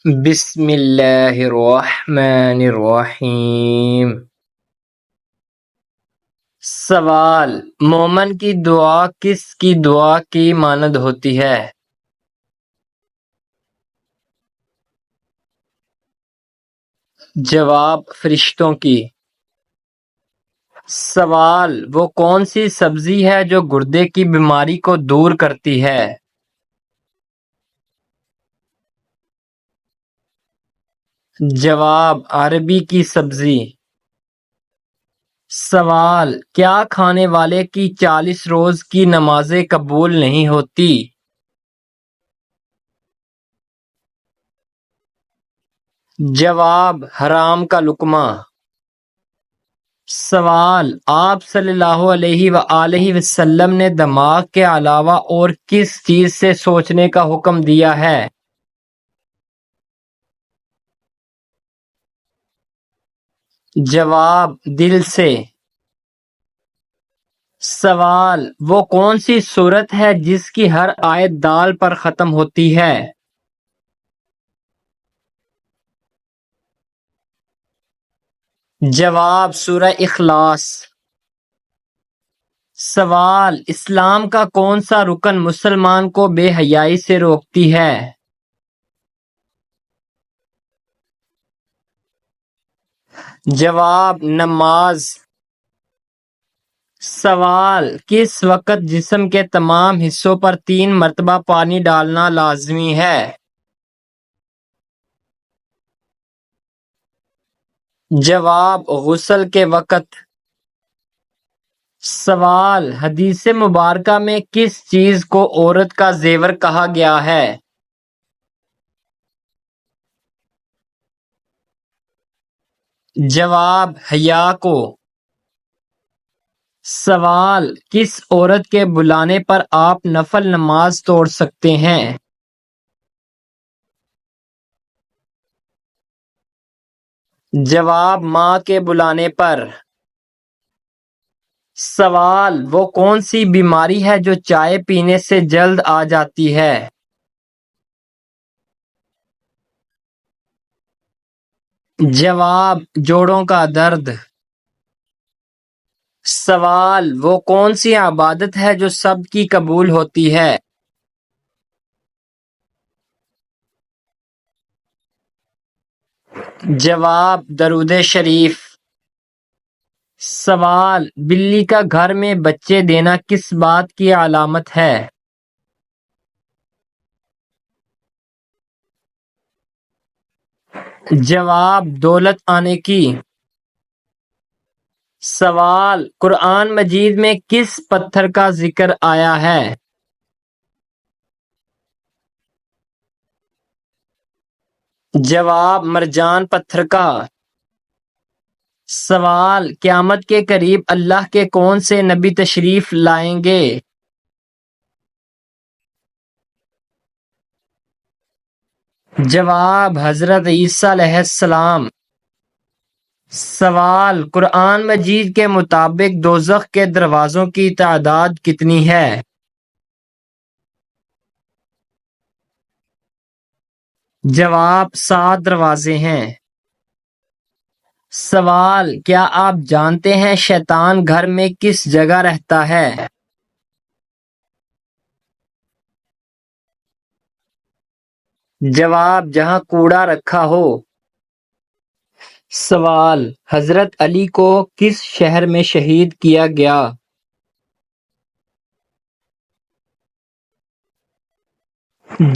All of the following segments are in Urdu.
بسم اللہ الرحمن الرحیم۔ سوال: مومن کی دعا کس کی دعا کی مانند ہوتی ہے؟ جواب: فرشتوں کی۔ سوال: وہ کون سی سبزی ہے جو گردے کی بیماری کو دور کرتی ہے؟ جواب: عربی کی سبزی۔ سوال: کیا کھانے والے کی 40 روز کی نمازیں قبول نہیں ہوتی؟ جواب: حرام کا لقمہ۔ سوال: آپ صلی اللہ علیہ وآلہ وسلم نے دماغ کے علاوہ اور کس چیز سے سوچنے کا حکم دیا ہے؟ جواب: دل سے۔ سوال: وہ کون سی سورت ہے جس کی ہر آیت دال پر ختم ہوتی ہے؟ جواب: سورہ اخلاص۔ سوال: اسلام کا کون سا رکن مسلمان کو بے حیائی سے روکتی ہے؟ جواب: نماز۔ سوال: کس وقت جسم کے تمام حصوں پر 3 مرتبہ پانی ڈالنا لازمی ہے؟ جواب: غسل کے وقت۔ سوال: حدیث مبارکہ میں کس چیز کو عورت کا زیور کہا گیا ہے؟ جواب: حیا کو۔ سوال: کس عورت کے بلانے پر آپ نفل نماز توڑ سکتے ہیں؟ جواب: ماں کے بلانے پر۔ سوال: وہ کون سی بیماری ہے جو چائے پینے سے جلد آ جاتی ہے؟ جواب: جوڑوں کا درد۔ سوال: وہ کون سی عبادت ہے جو سب کی قبول ہوتی ہے؟ جواب: درود شریف۔ سوال: بلی کا گھر میں بچے دینا کس بات کی علامت ہے؟ جواب: دولت آنے کی۔ سوال: قرآن مجید میں کس پتھر کا ذکر آیا ہے؟ جواب: مرجان پتھر کا۔ سوال: قیامت کے قریب اللہ کے کون سے نبی تشریف لائیں گے؟ جواب: حضرت عیسیٰ علیہ السلام۔ سوال: قرآن مجید کے مطابق دوزخ کے دروازوں کی تعداد کتنی ہے؟ جواب: 7 دروازے ہیں۔ سوال: کیا آپ جانتے ہیں شیطان گھر میں کس جگہ رہتا ہے؟ جواب: جہاں کوڑا رکھا ہو۔ سوال: حضرت علی کو کس شہر میں شہید کیا گیا؟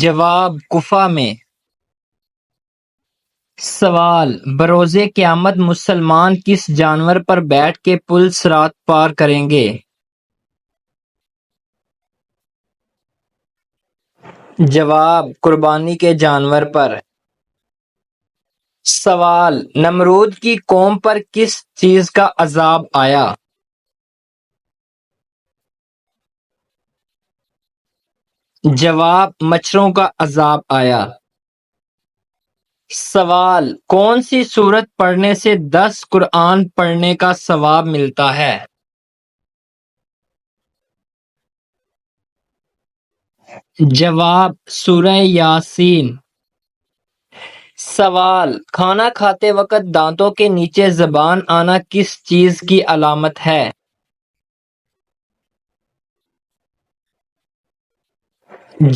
جواب: کوفہ میں۔ سوال: بروز قیامت مسلمان کس جانور پر بیٹھ کے پل صراط پار کریں گے؟ جواب: قربانی کے جانور پر۔ سوال: نمرود کی قوم پر کس چیز کا عذاب آیا؟ جواب: مچھروں کا عذاب آیا۔ سوال: کون سی سورت پڑھنے سے 10 قرآن پڑھنے کا ثواب ملتا ہے؟ جواب: سورہ یاسین۔ سوال: کھانا کھاتے وقت دانتوں کے نیچے زبان آنا کس چیز کی علامت ہے؟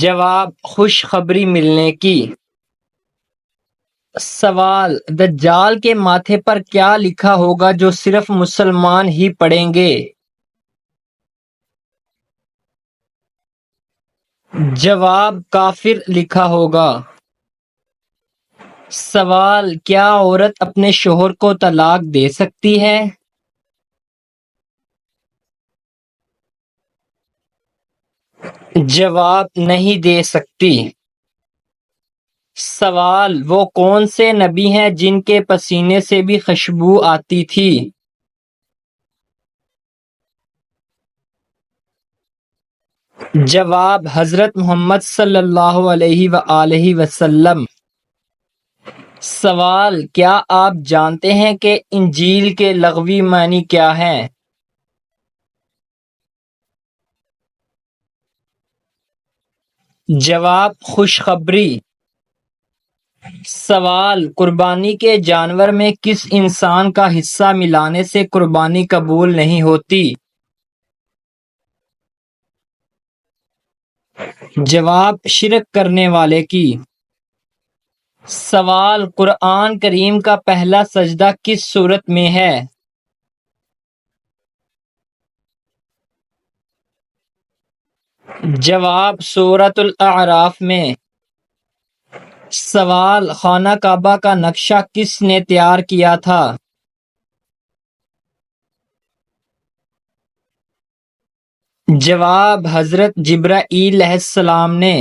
جواب: خوشخبری ملنے کی۔ سوال: دجال کے ماتھے پر کیا لکھا ہوگا جو صرف مسلمان ہی پڑھیں گے؟ جواب: کافر لکھا ہوگا۔ سوال: کیا عورت اپنے شوہر کو طلاق دے سکتی ہے؟ جواب: نہیں دے سکتی۔ سوال: وہ کون سے نبی ہیں جن کے پسینے سے بھی خوشبو آتی تھی؟ جواب: حضرت محمد صلی اللہ علیہ وآلہ وسلم۔ سوال: کیا آپ جانتے ہیں کہ انجیل کے لغوی معنی کیا ہیں؟ جواب: خوشخبری۔ سوال: قربانی کے جانور میں کس انسان کا حصہ ملانے سے قربانی قبول نہیں ہوتی؟ جواب: شرک کرنے والے کی۔ سوال: قرآن کریم کا پہلا سجدہ کس سورت میں ہے؟ جواب: سورۃ الاعراف میں۔ سوال: خانہ کعبہ کا نقشہ کس نے تیار کیا تھا؟ جواب: حضرت جبرائیل علیہ السلام نے۔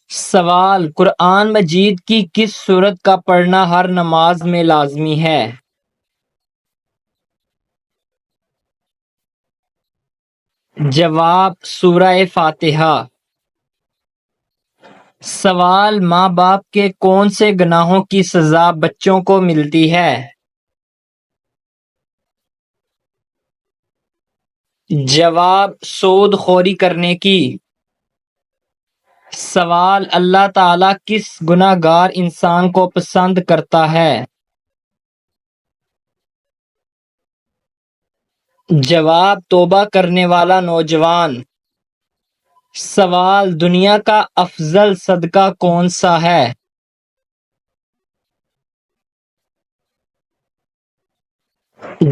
سوال: قرآن مجید کی کس سورت کا پڑھنا ہر نماز میں لازمی ہے؟ جواب: سورہ فاتحہ۔ سوال: ماں باپ کے کون سے گناہوں کی سزا بچوں کو ملتی ہے؟ جواب: سود خوری کرنے کی۔ سوال: اللہ تعالیٰ کس گناہ گار انسان کو پسند کرتا ہے؟ جواب: توبہ کرنے والا نوجوان۔ سوال: دنیا کا افضل صدقہ کون سا ہے؟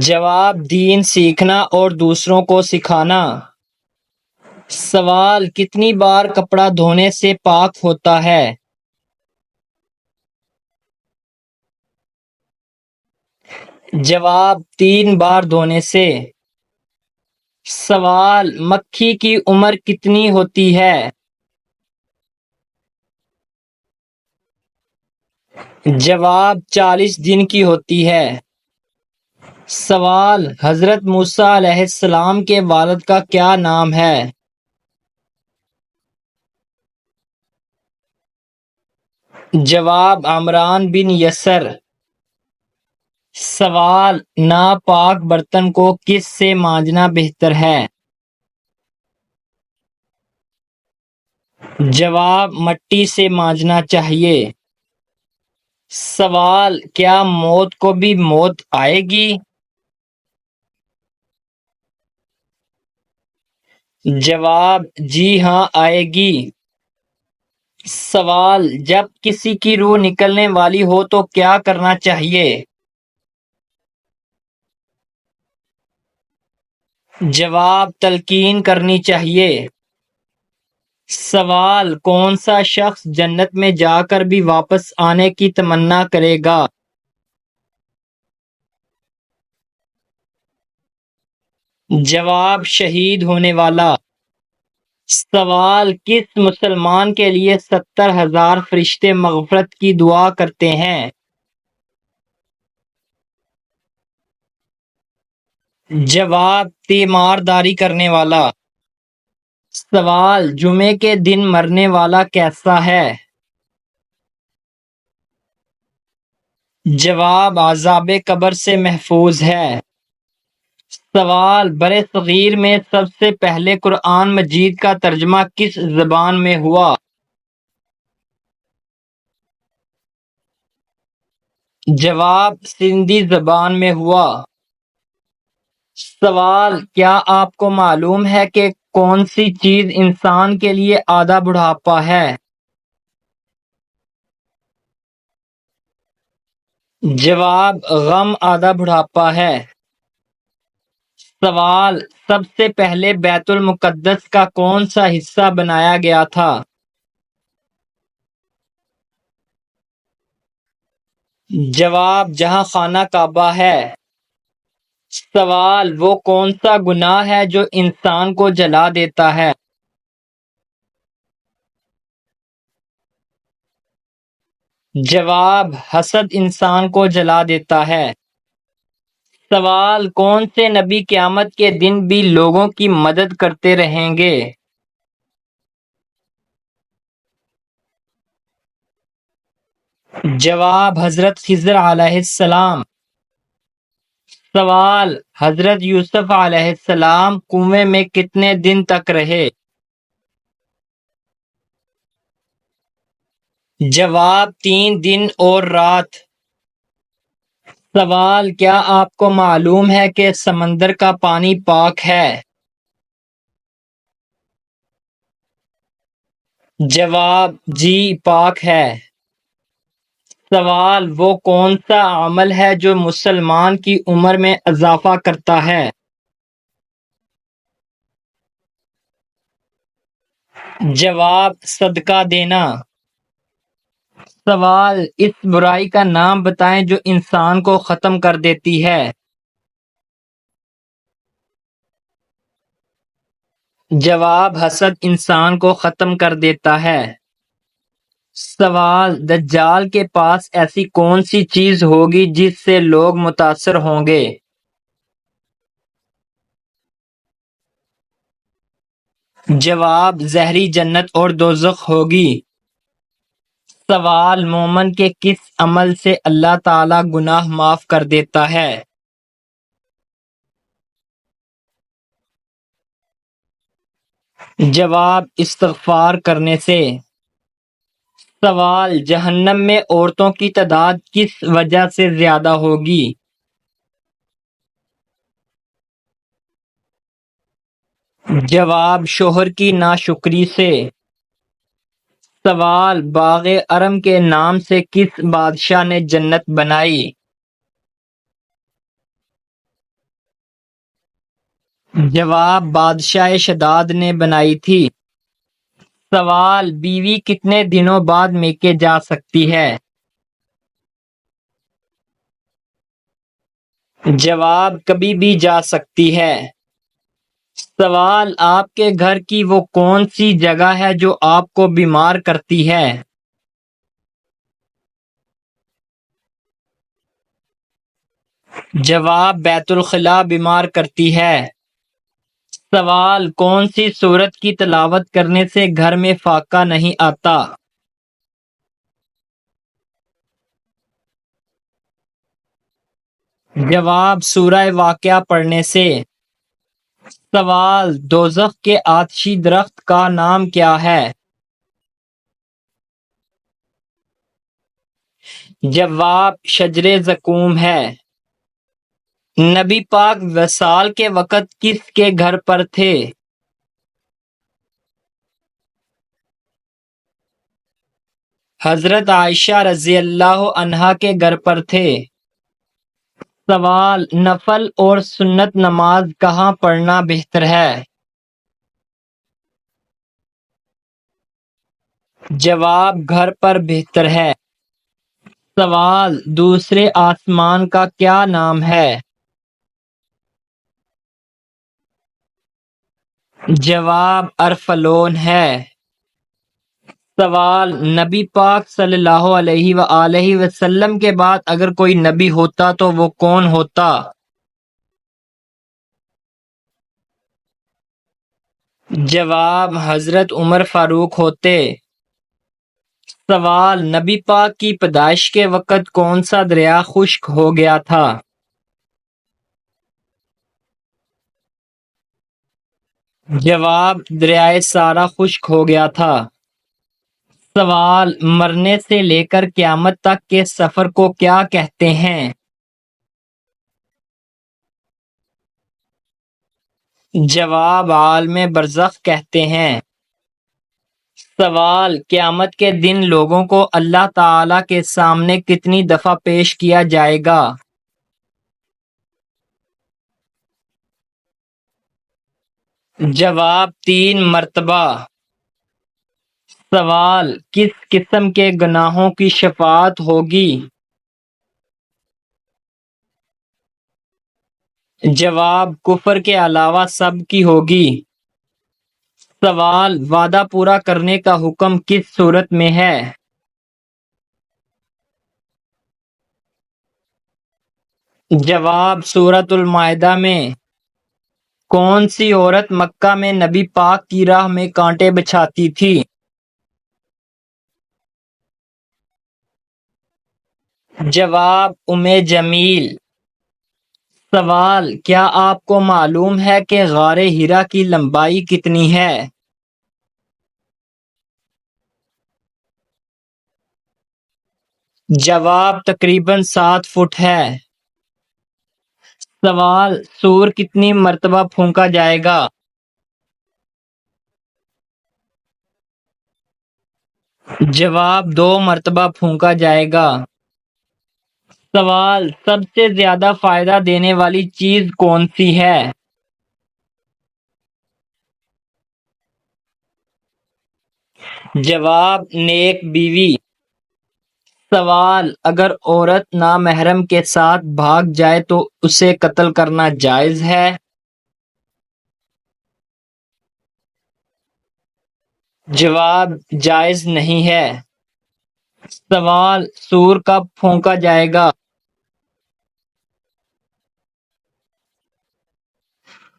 جواب: دین سیکھنا اور دوسروں کو سکھانا۔ سوال: کتنی بار کپڑا دھونے سے پاک ہوتا ہے؟ جواب: 3 بار دھونے سے۔ سوال: مکھی کی عمر کتنی ہوتی ہے؟ جواب: 40 دن کی ہوتی ہے۔ سوال: حضرت موسیٰ علیہ السلام کے والد کا کیا نام ہے؟ جواب: عمران بن یسر۔ سوال: ناپاک برتن کو کس سے مانجنا بہتر ہے؟ جواب: مٹی سے مانجنا چاہیے۔ سوال: کیا موت کو بھی موت آئے گی؟ جواب: جی ہاں آئے گی۔ سوال: جب کسی کی روح نکلنے والی ہو تو کیا کرنا چاہیے؟ جواب: تلقین کرنی چاہیے۔ سوال: کون سا شخص جنت میں جا کر بھی واپس آنے کی تمنا کرے گا؟ جواب: شہید ہونے والا۔ سوال: کس مسلمان کے لیے 70,000 فرشتے مغفرت کی دعا کرتے ہیں؟ جواب: تیمارداری کرنے والا۔ سوال: جمعے کے دن مرنے والا کیسا ہے؟ جواب: عذاب قبر سے محفوظ ہے۔ سوال: برصغیر میں سب سے پہلے قرآن مجید کا ترجمہ کس زبان میں ہوا؟ جواب سندھی زبان میں ہوا۔ سوال، کیا آپ کو معلوم ہے کہ کون سی چیز انسان کے لیے آدھا بڑھاپا ہے؟ جواب غم آدھا بڑھاپا ہے۔ سوال، سب سے پہلے بیت المقدس کا کون سا حصہ بنایا گیا تھا؟ جواب جہاں خانہ کعبہ ہے۔ سوال، وہ کون سا گناہ ہے جو انسان کو جلا دیتا ہے؟ جواب حسد انسان کو جلا دیتا ہے۔ سوال، کون سے نبی قیامت کے دن بھی لوگوں کی مدد کرتے رہیں گے؟ جواب حضرت خضر علیہ السلام۔ سوال، حضرت یوسف علیہ السلام کنویں میں کتنے دن تک رہے؟ جواب 3 دن اور رات۔ سوال، کیا آپ کو معلوم ہے کہ سمندر کا پانی پاک ہے؟ جواب جی پاک ہے۔ سوال، وہ کون سا عمل ہے جو مسلمان کی عمر میں اضافہ کرتا ہے؟ جواب صدقہ دینا۔ سوال، اس برائی کا نام بتائیں جو انسان کو ختم کر دیتی ہے۔ جواب حسد انسان کو ختم کر دیتا ہے۔ سوال، دجال کے پاس ایسی کون سی چیز ہوگی جس سے لوگ متاثر ہوں گے؟ جواب زہری جنت اور دوزخ ہوگی۔ سوال، مومن کے کس عمل سے اللہ تعالی گناہ معاف کر دیتا ہے؟ جواب استغفار کرنے سے۔ سوال، جہنم میں عورتوں کی تعداد کس وجہ سے زیادہ ہوگی؟ جواب شوہر کی ناشکری سے۔ سوال، باغ ارم کے نام سے کس بادشاہ نے جنت بنائی؟ جواب بادشاہ شداد نے بنائی تھی۔ سوال، بیوی کتنے دنوں بعد میکے جا سکتی ہے؟ جواب کبھی بھی جا سکتی ہے۔ سوال، آپ کے گھر کی وہ کون سی جگہ ہے جو آپ کو بیمار کرتی ہے؟ جواب بیت الخلاء بیمار کرتی ہے۔ سوال، کون سی سورت کی تلاوت کرنے سے گھر میں فاقہ نہیں آتا؟ جواب سورہ واقعہ پڑھنے سے۔ سوال، دوزخ کے آتشی درخت کا نام کیا ہے؟ جواب شجر زقوم ہے۔ نبی پاک وصال کے وقت کس کے گھر پر تھے؟ حضرت عائشہ رضی اللہ عنہا کے گھر پر تھے۔ سوال، نفل اور سنت نماز کہاں پڑھنا بہتر ہے؟ جواب گھر پر بہتر ہے۔ سوال، دوسرے آسمان کا کیا نام ہے؟ جواب ارفلون ہے۔ سوال، نبی پاک صلی اللہ علیہ وآلہ وسلم کے بعد اگر کوئی نبی ہوتا تو وہ کون ہوتا؟ جواب حضرت عمر فاروق ہوتے۔ سوال، نبی پاک کی پیدائش کے وقت کون سا دریا خشک ہو گیا تھا؟ جواب دریائے سارا خشک ہو گیا تھا۔ سوال: مرنے سے لے کر قیامت تک کے سفر کو کیا کہتے ہیں؟ جواب: عالم برزخ کہتے ہیں۔ سوال: قیامت کے دن لوگوں کو اللہ تعالی کے سامنے کتنی دفعہ پیش کیا جائے گا؟ جواب: 3 مرتبہ۔ سوال: کس قسم کے گناہوں کی شفاعت ہوگی؟ جواب: کفر کے علاوہ سب کی ہوگی۔ سوال: وعدہ پورا کرنے کا حکم کس صورت میں ہے؟ جواب: سورۃ المائدہ میں۔ کون سی عورت مکہ میں نبی پاک کی راہ میں کانٹے بچھاتی تھی؟ جواب: جمیل۔ سوال: کیا آپ کو معلوم ہے کہ غار ہرا کی لمبائی کتنی ہے؟ جواب: تقریباً 7 فٹ ہے۔ سوال: سور کتنی مرتبہ پھونکا جائے گا؟ جواب: 2 مرتبہ پھونکا جائے گا۔ سوال: سب سے زیادہ فائدہ دینے والی چیز کون سی ہے؟ جواب: نیک بیوی۔ سوال: اگر عورت نامحرم کے ساتھ بھاگ جائے تو اسے قتل کرنا جائز ہے؟ جواب: جائز نہیں ہے۔ سوال: سور کب پھونکا جائے گا؟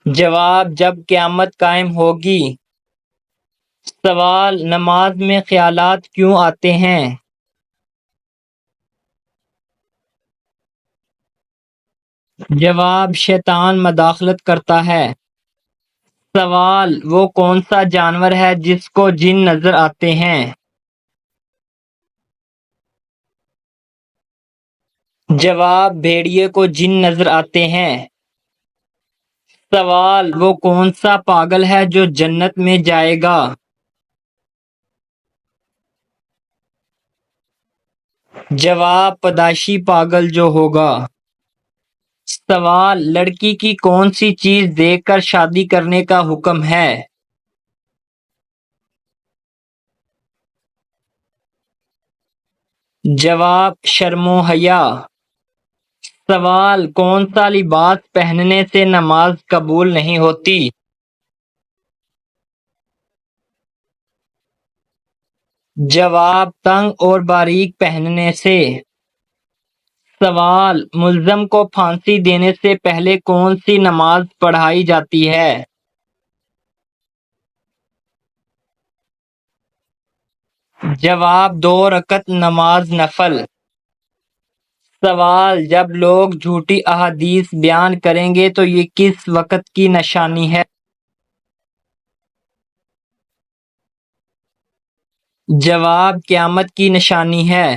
جواب: جب قیامت قائم ہوگی۔ سوال: نماز میں خیالات کیوں آتے ہیں؟ جواب: شیطان مداخلت کرتا ہے۔ سوال: وہ کون سا جانور ہے جس کو جن نظر آتے ہیں؟ جواب: بھیڑیے کو جن نظر آتے ہیں۔ سوال: وہ کون سا پاگل ہے جو جنت میں جائے گا؟ جواب: پیدائشی پاگل جو ہوگا۔ سوال: لڑکی کی کون سی چیز دیکھ کر شادی کرنے کا حکم ہے؟ جواب: شرم و حیا۔ سوال: کون سا لباس پہننے سے نماز قبول نہیں ہوتی؟ جواب: تنگ اور باریک پہننے سے۔ سوال: ملزم کو پھانسی دینے سے پہلے کون سی نماز پڑھائی جاتی ہے؟ جواب: 2 رکعت نماز نفل۔ سوال: جب لوگ جھوٹی احادیث بیان کریں گے تو یہ کس وقت کی نشانی ہے؟ جواب: قیامت کی نشانی ہے۔